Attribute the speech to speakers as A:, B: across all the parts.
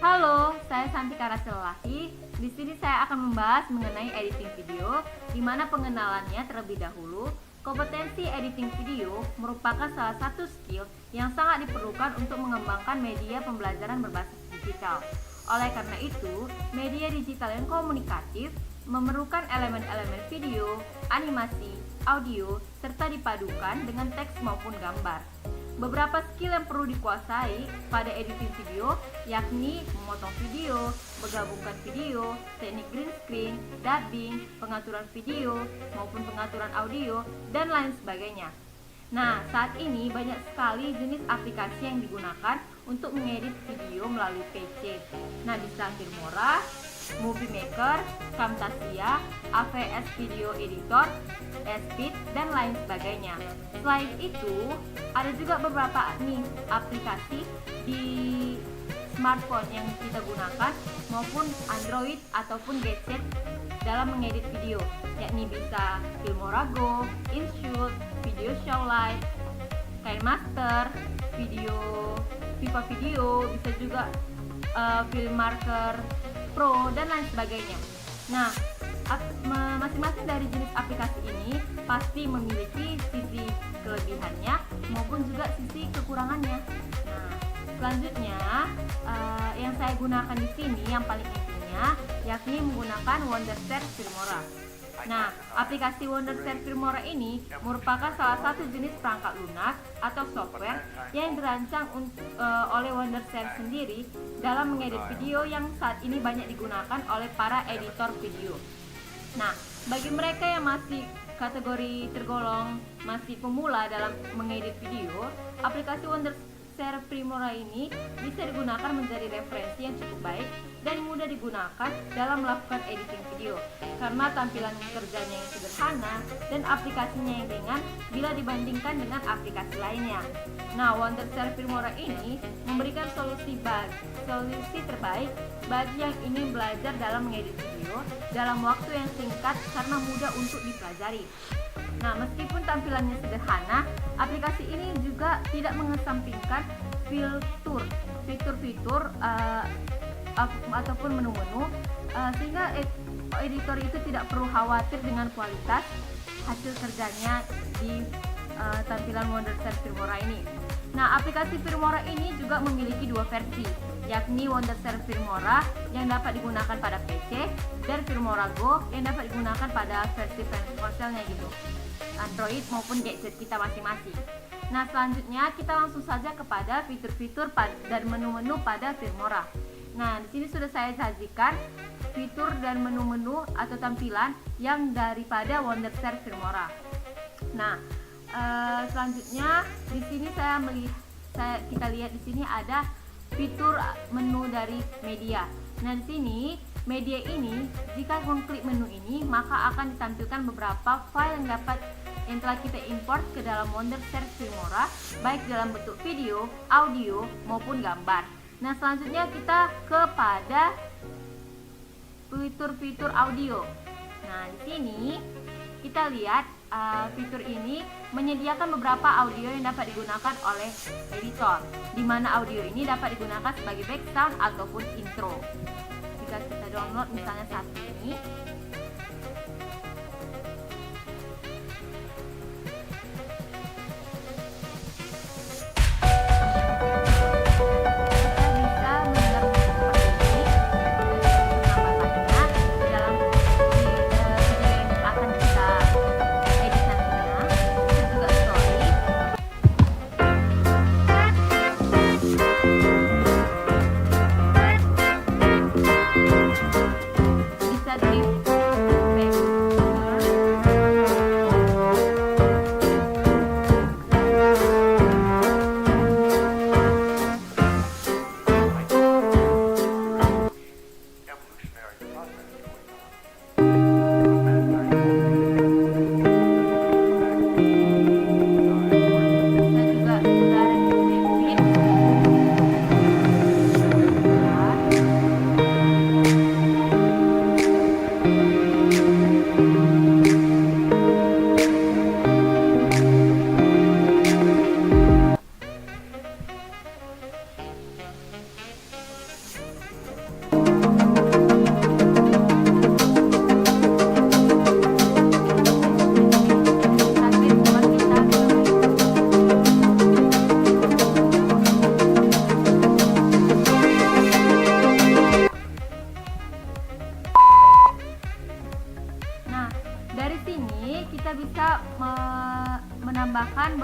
A: Halo, saya Santika Rasululati. Di sini saya akan membahas mengenai editing video, di mana pengenalannya terlebih dahulu. Kompetensi editing video merupakan salah satu skill yang sangat diperlukan untuk mengembangkan media pembelajaran berbasis digital. Oleh karena itu, media digital yang komunikatif memerlukan elemen-elemen video, animasi, audio, serta dipadukan dengan teks maupun gambar. Beberapa skill yang perlu dikuasai pada editing video yakni memotong video, menggabungkan video, teknik green screen, dubbing, pengaturan video maupun pengaturan audio, dan lain sebagainya. Nah, saat ini banyak sekali jenis aplikasi yang digunakan untuk mengedit video melalui PC. Nah, bisa Filmora, Movie Maker, Camtasia, AVS Video Editor, Speed, dan lain sebagainya. Selain itu, ada juga beberapa aplikasi di smartphone yang kita gunakan maupun Android ataupun gadget dalam mengedit video, yakni bisa Filmora Go, InShoot, Video Showlight, KineMaster, Viva Video, bisa juga Filmmaker Pro, dan lain sebagainya. Nah, masing-masing dari jenis aplikasi ini pasti memiliki sisi kelebihannya maupun juga sisi kekurangannya. Nah, selanjutnya yang saya gunakan di sini yang paling intinya yakni menggunakan Wondershare Filmora. Nah, aplikasi Wondershare Filmora ini merupakan salah satu jenis perangkat lunak atau software yang dirancang oleh Wondershare sendiri dalam mengedit video yang saat ini banyak digunakan oleh para editor video. Nah, bagi mereka yang masih kategori tergolong masih pemula dalam mengedit video, aplikasi Wondershare Filmora ini bisa digunakan menjadi referensi yang cukup baik dan mudah digunakan dalam melakukan editing video karena tampilan kerjanya yang sederhana dan aplikasinya yang ringan bila dibandingkan dengan aplikasi lainnya. Nah, Wondershare Filmora ini memberikan solusi terbaik bagi yang ingin belajar dalam mengedit video dalam waktu yang singkat karena mudah untuk dipelajari. Nah, meskipun tampilannya sederhana, aplikasi ini juga tidak mengesampingkan fitur-fitur ataupun menu-menu sehingga editor itu tidak perlu khawatir dengan kualitas hasil kerjanya di tampilan Wondershare Filmora ini. Nah, aplikasi Filmora ini juga memiliki dua versi, yakni Wondershare Filmora yang dapat digunakan pada PC dan Filmora Go yang dapat digunakan pada versi ponselnya gitu, Android maupun gadget kita masing-masing. Nah, selanjutnya kita langsung saja kepada fitur-fitur dan menu-menu pada Filmora. Nah, di sini sudah saya sajikan fitur dan menu-menu atau tampilan yang daripada Wondershare Filmora. Nah, selanjutnya di sini kita lihat di sini ada fitur menu dari media. Nah, di sini media ini jika mengklik menu ini maka akan ditampilkan beberapa file yang telah kita import ke dalam Wondershare Filmora, baik dalam bentuk video, audio maupun gambar. Nah, selanjutnya kita kepada fitur-fitur audio. Nah, di sini kita lihat fitur ini menyediakan beberapa audio yang dapat digunakan oleh editor, di mana audio ini dapat digunakan sebagai background ataupun intro. Jika kita download misalnya saat ini, bisa di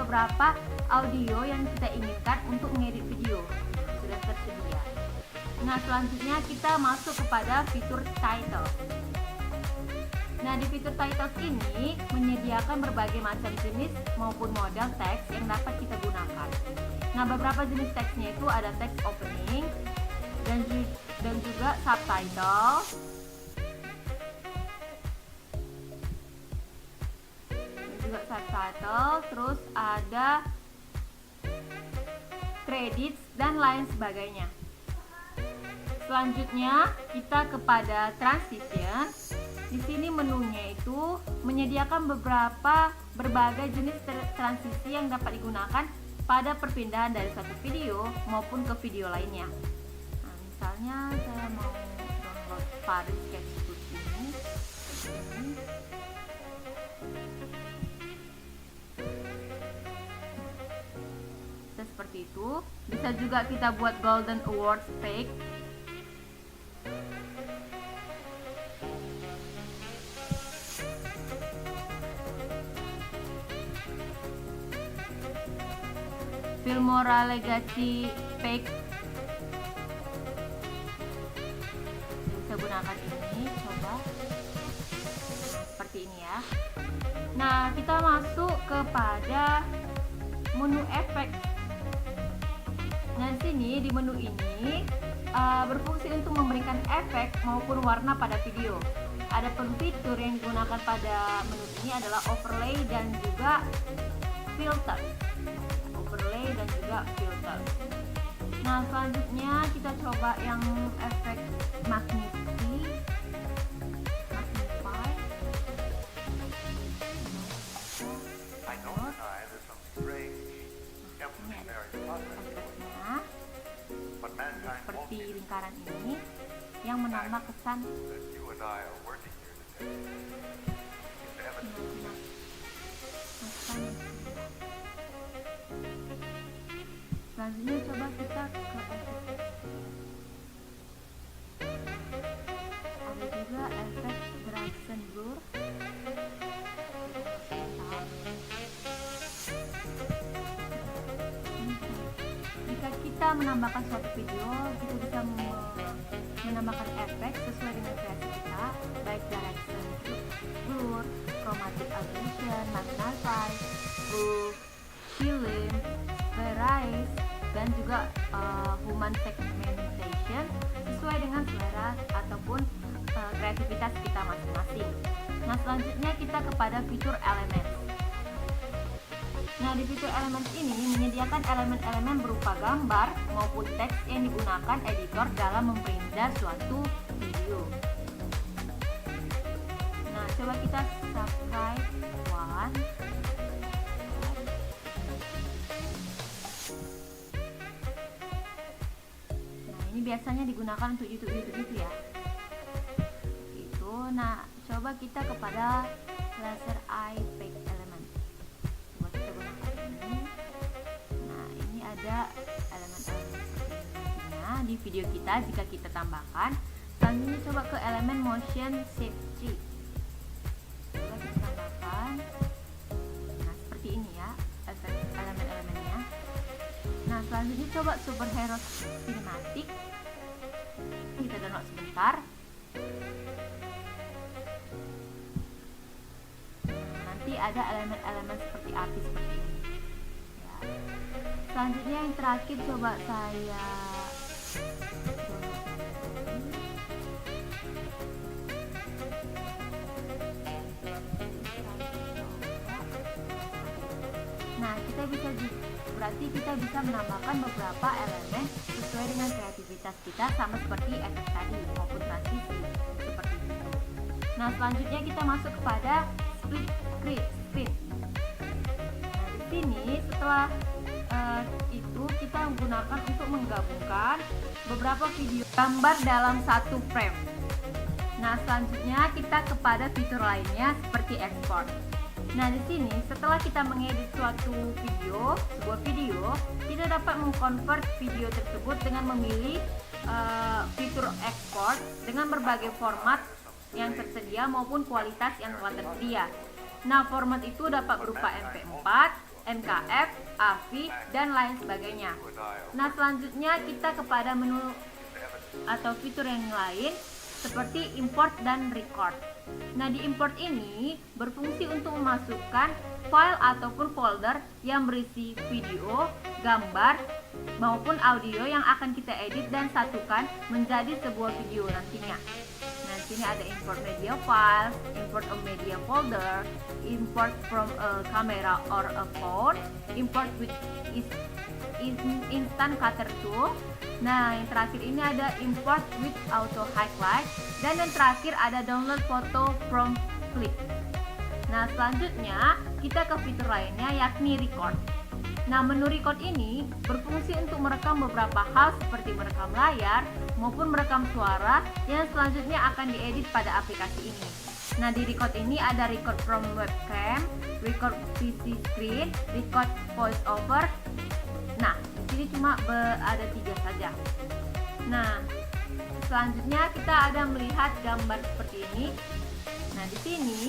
A: beberapa audio yang kita inginkan untuk mengedit video. Sudah tersedia. Nah, selanjutnya kita masuk kepada fitur title. Nah, di fitur titles ini menyediakan berbagai macam jenis maupun model teks yang dapat kita gunakan. Nah, beberapa jenis teksnya itu ada teks opening dan juga subtitle. Terus ada credits dan lain sebagainya. Selanjutnya kita kepada transition. Di sini menunya itu menyediakan berbagai jenis transisi yang dapat digunakan pada perpindahan dari satu video maupun ke video lainnya. Nah, misalnya saya mau download Paris Sketchbook ini. Seperti itu. Bisa juga kita buat Golden Awards fake. Filmora Legacy fake. Bisa gunakan ini, coba seperti ini ya. Nah, kita masuk kepada menu efek. Nah, sini di menu ini berfungsi untuk memberikan efek maupun warna pada video. Ada pun fitur yang digunakan pada menu ini adalah overlay dan juga filter. Nah, selanjutnya kita coba yang efek magnify. Seperti lingkaran ini yang menambah kesan. Selanjutnya coba kita ke efek. Ada juga efek Dragon Blur. Jika kita menambahkan suatu video, kita bisa menambahkan efek sesuai dengan kreasi kita, baik Dragon Blur, Chromatic Aberration, Magnify, Proof, Film, Rise, dan juga human segmentation sesuai dengan selera ataupun kreativitas kita masing-masing. Nah, selanjutnya kita kepada fitur elements. Nah, di fitur elements ini menyediakan elemen-elemen berupa gambar maupun teks yang digunakan editor dalam memperindah suatu video. Nah, coba kita subscribe one. Ini biasanya digunakan untuk YouTube itu ya. Itu. Nah, coba kita kepada laser eye fake element. Coba kita gunakan ini. Nah, ini ada elemen-elemen seperti di video kita jika kita tambahkan. Selanjutnya coba ke elemen motion shape tree. Coba kita tambahkan. Nah, seperti ini ya efek elemen-elemennya. Nah, selanjutnya coba superhero cinematic. Kita download sebentar. Nanti ada elemen-elemen seperti api seperti ini ya. Selanjutnya yang terakhir coba saya berarti kita bisa menambahkan beberapa elemen sesuai dengan kreativitas kita, sama seperti efek tadi maupun transisi seperti itu. Nah, selanjutnya kita masuk kepada split screen. Nah, di sini setelah itu kita menggunakan untuk menggabungkan beberapa video gambar dalam satu frame. Nah, selanjutnya kita kepada fitur lainnya seperti export. Nah, di sini setelah kita mengedit suatu video, sebuah video, kita dapat mengkonvert video tersebut dengan memilih fitur export dengan berbagai format yang tersedia maupun kualitas yang telah tersedia. Nah, format itu dapat berupa MP4, MKF, AVI, dan lain sebagainya. Nah, selanjutnya kita kepada menu atau fitur yang lain seperti import dan record. Nah, di import ini berfungsi untuk memasukkan file ataupun folder yang berisi video, gambar, maupun audio yang akan kita edit dan satukan menjadi sebuah video nantinya. Nah, di sini ada import media files, import a media folder, import from a camera or a phone, import with instant cutter tool. Nah, yang terakhir ini ada import with auto highlight, dan yang terakhir ada download foto from Flick. Nah, selanjutnya kita ke fitur lainnya yakni record. Nah, menu record ini berfungsi untuk merekam beberapa hal seperti merekam layar maupun merekam suara yang selanjutnya akan diedit pada aplikasi ini. Nah, di record ini ada record from webcam, record PC screen, record voice over. Nah, di sini cuma ada 3 saja. Nah, selanjutnya kita ada melihat gambar seperti ini. Nah, di sini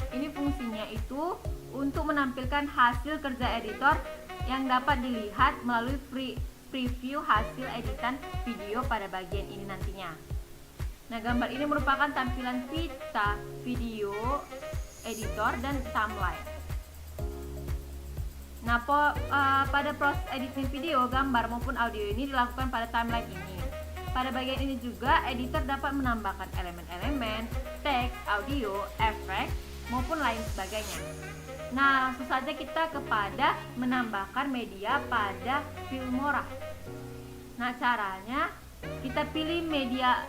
A: ini fungsinya itu untuk menampilkan hasil kerja editor yang dapat dilihat melalui preview hasil editan video pada bagian ini nantinya. Nah, gambar ini merupakan tampilan pita video editor dan timeline. Nah, pada proses editing video, gambar maupun audio ini dilakukan pada timeline ini. Pada bagian ini juga editor dapat menambahkan elemen-elemen, teks, audio, efek, maupun lain sebagainya. Nah, langsung saja kita kepada menambahkan media pada Filmora. Nah, caranya kita pilih media,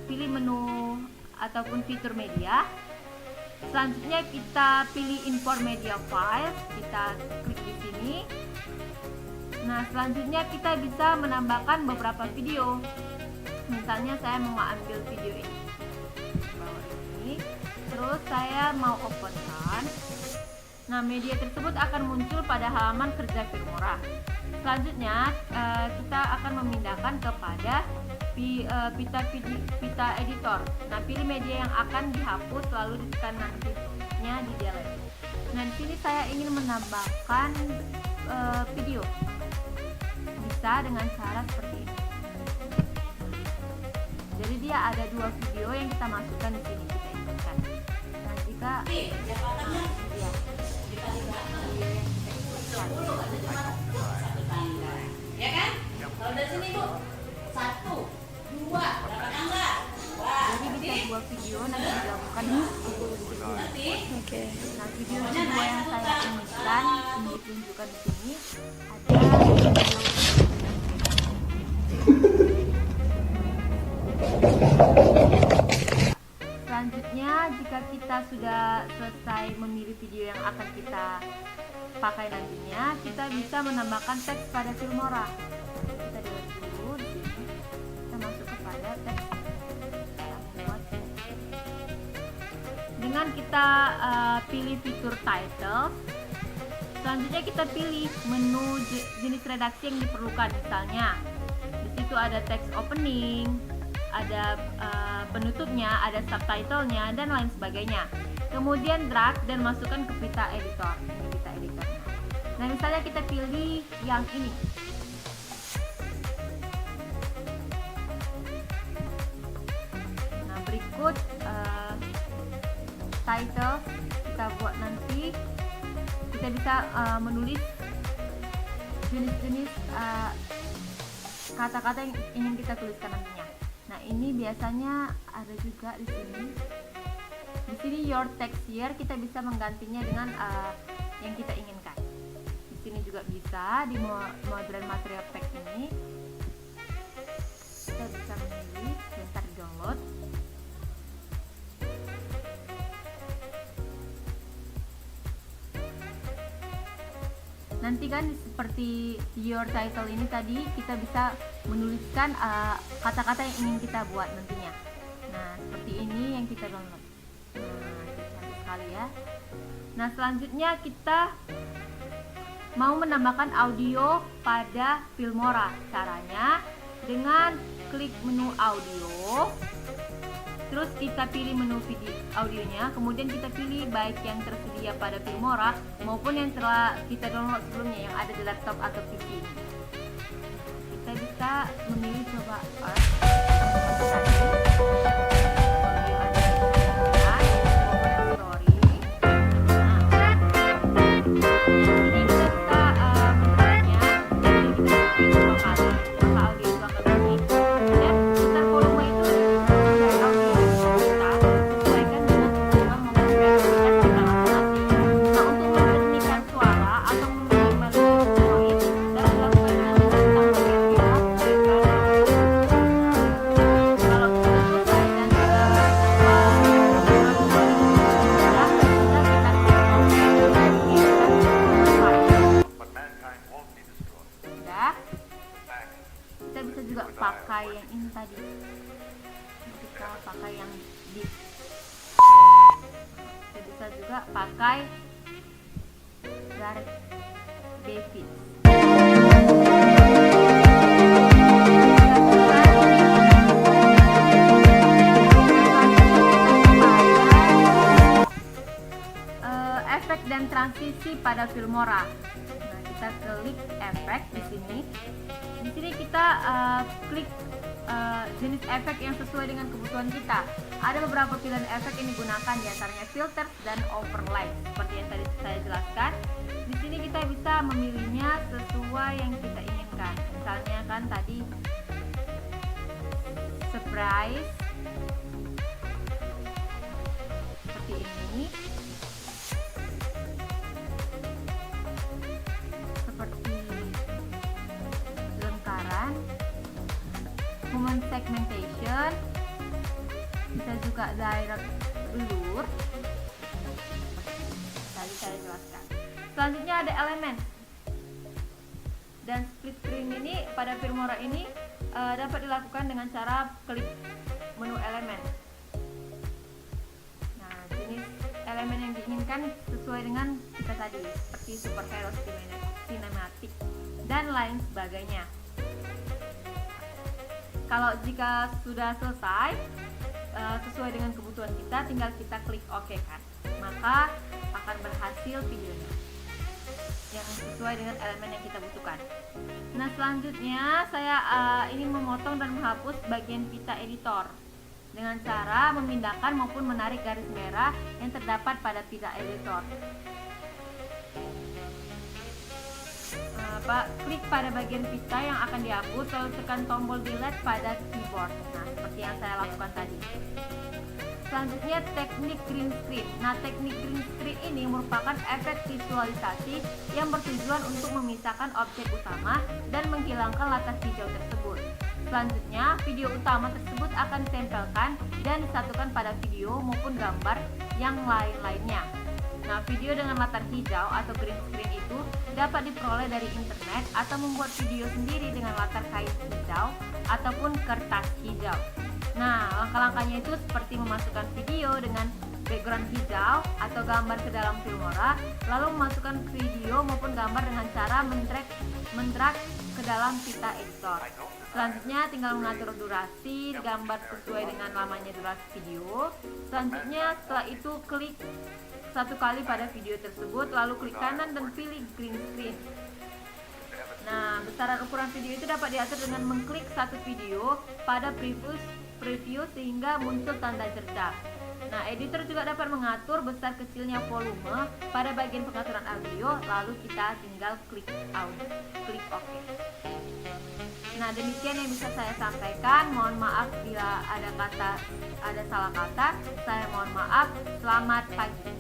A: pilih menu ataupun fitur media. Selanjutnya kita pilih import media file, kita klik di sini. Nah, selanjutnya kita bisa menambahkan beberapa video. Misalnya saya mau ambil video ini, terus saya mau openkan. Nah, media tersebut akan muncul pada halaman kerja Filmora. Selanjutnya kita akan memindahkan kepada pita editor. Nah, pilih media yang akan dihapus lalu ditekan nantinya di delete. Nah, di sini saya ingin menambahkan video. Bisa dengan cara seperti ini. Jadi dia ada 2 video yang kita masukkan di sini, kita inputkan. Nah, jika ya,
B: ya kan? Kalau dari sini Bu, 1, 2, dapat angka.
A: Jadi bisa 2 video nanti digabungkan.
B: Oke.
A: Nah, video kedua yang saya inginkan ini ditunjukkan di sini ada selanjutnya, jika kita sudah selesai memilih video yang akan kita pakai nantinya, kita bisa menambahkan teks pada Filmora. Kita delete dulu di sini. Kita masuk kepada teks. Dengan kita pilih fitur title, selanjutnya kita pilih menu jenis redaksi yang diperlukan. Misalnya di situ ada teks opening, ada penutupnya, ada subtitlenya, dan lain sebagainya. Kemudian drag dan masukkan ke pita editor. Ini pita editornya. Nah, misalnya kita pilih yang ini. Nah, berikut title kita buat nanti. Kita bisa menulis jenis-jenis kata-kata yang ingin kita tuliskan nantinya. Nah, ini biasanya ada juga di sini. Di sini your text here kita bisa menggantinya dengan yang kita inginkan. Di sini juga bisa di modern material pack ini. Kita bisa memilih, bentar di download. Nanti kan seperti your title ini tadi kita bisa menuliskan kata-kata yang ingin kita buat nantinya. Nah, seperti ini yang kita download. Nah, itu cantik sekali ya. Nah, selanjutnya kita mau menambahkan audio pada Filmora. Caranya dengan klik menu audio, Terus kita pilih menu video audionya, kemudian kita pilih baik yang tersedia pada Filmora maupun yang telah kita download sebelumnya yang ada di laptop atau PC. Kita bisa memilih coba kita bisa juga pakai yang ini tadi, kita pakai yang disk, kita bisa juga pakai direct Bevis. Efek dan transisi pada Filmora. Nah, kita klik efek di sini. Di sini kita klik jenis efek yang sesuai dengan kebutuhan kita. Ada beberapa pilihan efek yang digunakan, diantaranya filters dan overlay. Seperti yang tadi saya jelaskan, di sini kita bisa memilihnya sesuai yang kita inginkan. Misalnya kan tadi surprise seperti ini, seperti lingkaran, moment segmentation, bisa juga direct blur. Tadi saya jelaskan. Selanjutnya ada elemen dan split screen ini pada Filmora ini dapat dilakukan dengan cara klik menu elemen. Nah, jenis elemen yang diinginkan sesuai dengan kita tadi, seperti superhero, cinematic, dan lain sebagainya. Kalau jika sudah selesai sesuai dengan kebutuhan kita, tinggal kita klik OK kan, maka akan berhasil videonya yang sesuai dengan elemen yang kita butuhkan. Nah, selanjutnya saya ini memotong dan menghapus bagian pita editor dengan cara memindahkan maupun menarik garis merah yang terdapat pada pita editor. Klik pada bagian pita yang akan dihapus, lalu tekan tombol delete pada keyboard. Nah, seperti yang saya lakukan tadi. Selanjutnya teknik green screen. Nah, teknik green screen ini merupakan efek visualisasi yang bertujuan untuk memisahkan objek utama dan menghilangkan latar hijau tersebut. Selanjutnya, video utama tersebut akan ditempelkan dan disatukan pada video maupun gambar yang lain-lainnya. Nah, video dengan latar hijau atau green screen itu dapat diperoleh dari internet atau membuat video sendiri dengan latar kain hijau ataupun kertas hijau. Nah, langkah-langkahnya itu seperti memasukkan video dengan background hijau atau gambar ke dalam Filmora, lalu memasukkan video maupun gambar dengan cara mendrag ke dalam pita editor. Selanjutnya tinggal mengatur durasi gambar sesuai dengan lamanya durasi video. Selanjutnya setelah itu klik satu kali pada video tersebut, lalu klik kanan dan pilih green screen. Nah, besaran ukuran video itu dapat diatur dengan mengklik satu video pada preview sehingga muncul tanda cerdas. Nah, editor juga dapat mengatur besar kecilnya volume pada bagian pengaturan audio, lalu kita tinggal klik OK. Nah, demikian yang bisa saya sampaikan. Mohon maaf bila ada salah kata. Saya mohon maaf. Selamat pagi.